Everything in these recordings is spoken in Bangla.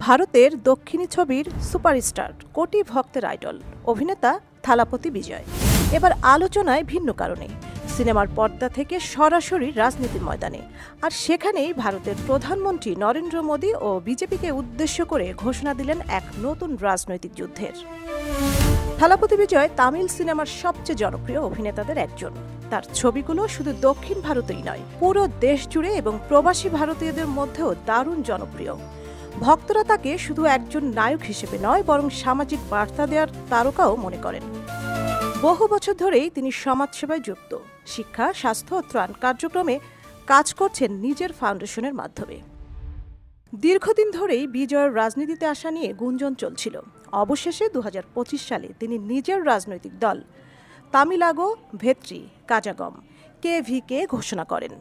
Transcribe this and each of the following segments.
ভারতের দক্ষিণী ছবির সুপারস্টার, কোটি ভক্তের আইডল অভিনেতা থালাপতি বিজয় এবার আলোচনায় ভিন্ন কারণে। সিনেমার পর্দা থেকে সরাসরি রাজনীতির ময়দানে, আর সেখানেই ভারতের প্রধানমন্ত্রী নরেন্দ্র মোদী ও বিজেপিকে উদ্দেশ্য করে ঘোষণা দিলেন এক নতুন রাজনৈতিক যুদ্ধের। থালাপতি বিজয় তামিল সিনেমার সবচেয়ে জনপ্রিয় অভিনেতাদের একজন। তার ছবিগুলো শুধু দক্ষিণ ভারতেই নয়, পুরো দেশ জুড়ে এবং প্রবাসী ভারতীয়দের মধ্যেও দারুণ জনপ্রিয়। ভক্তরা তাকে শুধু একজন নায়ক হিসেবে নয়, বরং সামাজিক বার্তা দেওয়ার তারকাও মনে করেন। বহু বছর ধরেই তিনি সমাজসেবায় যুক্ত, শিক্ষা, স্বাস্থ্য ও ত্রাণ কার্যক্রমে কাজ করছেন নিজের ফাউন্ডেশনের মাধ্যমে। দীর্ঘদিন ধরেই বিজয়ের রাজনীতিতে আসা নিয়ে গুঞ্জন চলছিল। অবশেষে 2025 সালে তিনি নিজের রাজনৈতিক দল তামিলাগো ভেত্রি কাজাগম KVকে ঘোষণা করেন।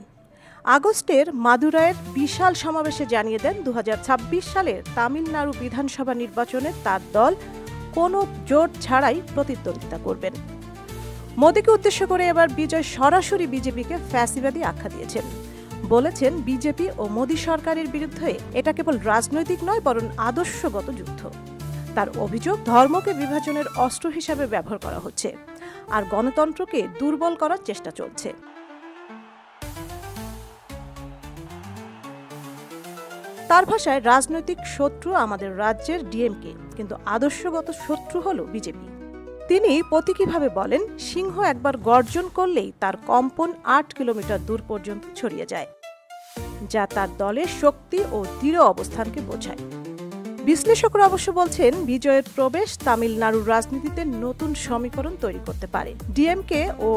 আগস্টের মাদুরাইয়ের বিশাল সমাবেশে জানিয়ে দেন 2026 সালের তামিলনাড়ু বিধানসভা নির্বাচনে তার দল কোনো জোট ছাড়াই প্রতিদ্বন্দ্বিতা করবেন। মোদীকে উদ্দেশ্য করে এবার বিজয় সরাসরি বিজেপিকে ফ্যাসিবাদী আখ্যা দিয়েছেন। বলেছেন, বিজেপি ও মোদী সরকারের বিরুদ্ধে এটা কেবল রাজনৈতিক নয়, বরং আদর্শগত যুদ্ধ। তার অভিযোগ, ধর্মকে বিভাজনের অস্ত্র হিসাবে ব্যবহার করা হচ্ছে আর গণতন্ত্রকে দুর্বল করার চেষ্টা চলছে। তার ভাষায়, রাজনৈতিক শত্রু আমাদের রাজ্যের DMK, কিন্তু আদর্শগত শত্রু হল বিজেপি। তিনি প্রতীকীভাবে বলেন, সিংহ একবার গর্জন করলেই তার কম্পন 8 কিলোমিটার দূর পর্যন্ত ছড়িয়ে যায়, যা তার দলের শক্তি ও দৃঢ় অবস্থানকে বোঝায়। বিশ্লেষকরা অবশ্য বলছেন, বিজয়ের প্রবেশ তামিলনাড়ুর রাজনীতিতে নতুন সমীকরণ তৈরি করতে পারে। DMK ও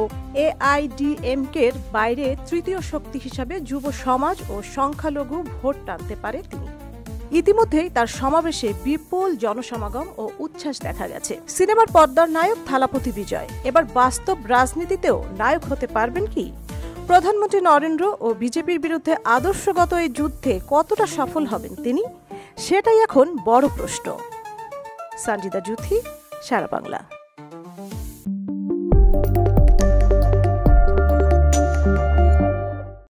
AIDMK'র বাইরে তৃতীয় শক্তি হিসাবে যুব সমাজ ও সংখ্যালঘু ভোট টানতে পারে তিনি। ইতিমধ্যেই তার সমাবেশে বিপুল জনসমাগম ও উচ্ছ্বাস দেখা গেছে। সিনেমার পর্দার নায়ক থালাপতি বিজয় এবার বাস্তব রাজনীতিতেও নায়ক হতে পারবেন কি? প্রধানমন্ত্রী নরেন্দ্র ও বিজেপির বিরুদ্ধে আদর্শগত এই যুদ্ধে কতটা সফল হবেন তিনি, সেটাই এখন বড় প্রশ্ন। সঞ্জিদা জুথি, সারা বাংলা।